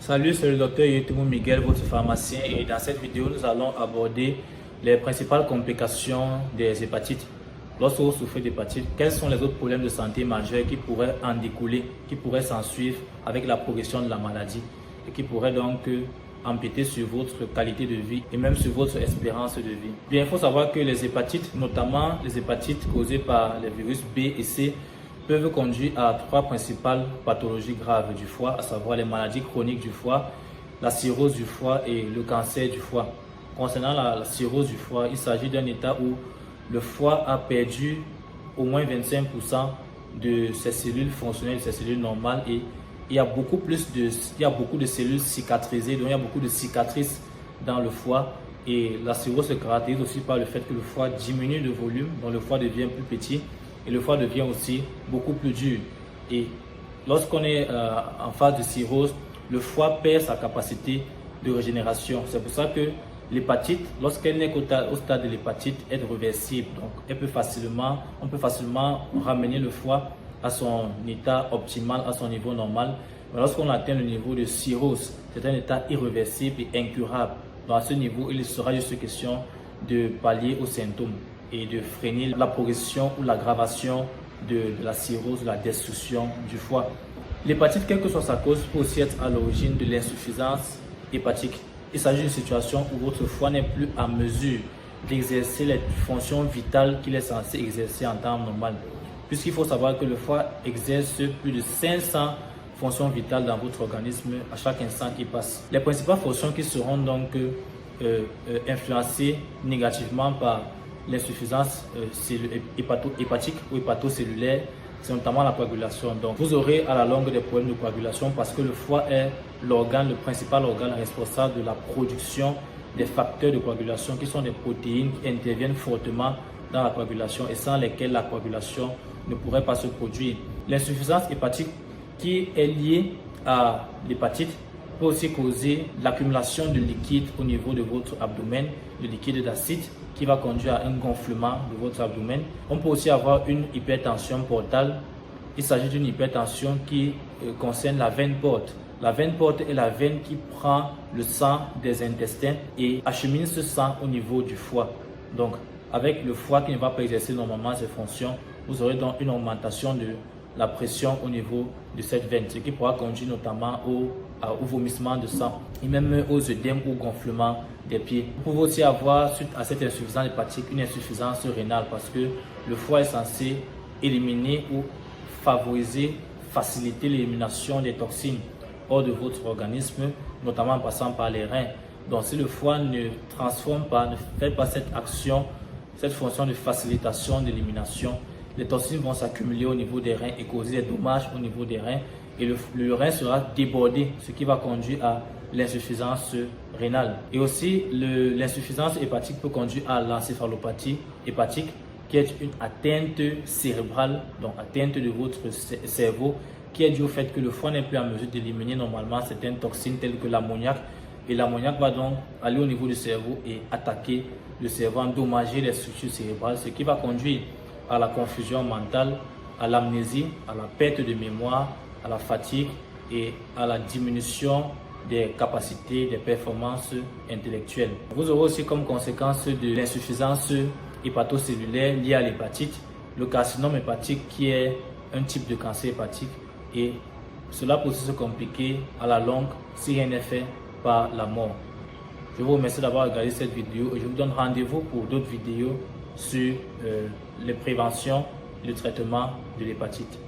Salut, c'est le docteur Yetumu Miguel, votre pharmacien, et dans cette vidéo, nous allons aborder les principales complications des hépatites. Lorsque vous souffrez d'hépatite, quels sont les autres problèmes de santé majeurs qui pourraient en découler, qui pourraient s'en suivre avec la progression de la maladie et qui pourraient donc empiéter sur votre qualité de vie et même sur votre espérance de vie. Bien, il faut savoir que les hépatites, notamment les hépatites causées par les virus B et C, peuvent conduire à trois principales pathologies graves du foie, à savoir les maladies chroniques du foie, la cirrhose du foie et le cancer du foie. Concernant la cirrhose du foie, il s'agit d'un état où le foie a perdu au moins 25% de ses cellules fonctionnelles, de ses cellules normales, et il y a beaucoup de cellules cicatrisées, donc il y a beaucoup de cicatrices dans le foie. Et la cirrhose se caractérise aussi par le fait que le foie diminue de volume, donc le foie devient plus petit et le foie devient aussi beaucoup plus dur. Et lorsqu'on est en phase de cirrhose, le foie perd sa capacité de régénération. C'est pour ça que l'hépatite, lorsqu'elle n'est qu'au stade de l'hépatite, est réversible. Donc, on peut facilement ramener le foie à son état optimal, à son niveau normal. Mais lorsqu'on atteint le niveau de cirrhose, c'est un état irréversible et incurable. Donc, à ce niveau, il sera juste question de pallier aux symptômes et de freiner la progression ou l'aggravation de la cirrhose, de la destruction du foie. L'hépatite, quelle que soit sa cause, peut aussi être à l'origine de l'insuffisance hépatique. Il s'agit d'une situation où votre foie n'est plus en mesure d'exercer les fonctions vitales qu'il est censé exercer en temps normal. Puisqu'il faut savoir que le foie exerce plus de 500 fonctions vitales dans votre organisme à chaque instant qui passe. Les principales fonctions qui seront donc influencées négativement par l'insuffisance hépatique ou hépatocellulaire, c'est notamment la coagulation. Donc, vous aurez à la longue des problèmes de coagulation parce que le foie est le principal organe responsable de la production des facteurs de coagulation qui sont des protéines qui interviennent fortement dans la coagulation et sans lesquelles la coagulation ne pourrait pas se produire. L'insuffisance hépatique qui est liée à l'hépatite peut aussi causer l'accumulation de liquide au niveau de votre abdomen, de liquide d'acide, qui va conduire à un gonflement de votre abdomen. On peut aussi avoir une hypertension portale. Il s'agit d'une hypertension qui concerne la veine porte. La veine porte est la veine qui prend le sang des intestins et achemine ce sang au niveau du foie. Donc, avec le foie qui ne va pas exercer normalement ses fonctions, vous aurez donc une augmentation de la pression au niveau de cette veine, ce qui pourra conduire notamment au vomissement de sang et même aux œdèmes ou gonflement des pieds. Vous pouvez aussi avoir, suite à cette insuffisance hépatique, une insuffisance rénale parce que le foie est censé éliminer ou faciliter l'élimination des toxines hors de votre organisme, notamment en passant par les reins. Donc si le foie ne transforme pas, ne fait pas cette action, cette fonction de facilitation d'élimination, les toxines vont s'accumuler au niveau des reins et causer des dommages au niveau des reins et le rein sera débordé, ce qui va conduire à l'insuffisance rénale. Et aussi, l'insuffisance hépatique peut conduire à l'encéphalopathie hépatique, qui est une atteinte cérébrale, donc atteinte de votre cerveau, qui est due au fait que le foie n'est plus en mesure d'éliminer normalement certaines toxines telles que l'ammoniac. Et l'ammoniac va donc aller au niveau du cerveau et attaquer le cerveau, endommager les structures cérébrales, ce qui va conduire à la confusion mentale, à l'amnésie, à la perte de mémoire, à la fatigue et à la diminution des capacités, des performances intellectuelles. Vous aurez aussi comme conséquence de l'insuffisance hépatocellulaire liée à l'hépatite, le carcinome hépatique qui est un type de cancer hépatique et cela peut aussi se compliquer à la longue si rien n'est fait par la mort. Je vous remercie d'avoir regardé cette vidéo et je vous donne rendez-vous pour d'autres vidéos sur les préventions et le traitement de l'hépatite.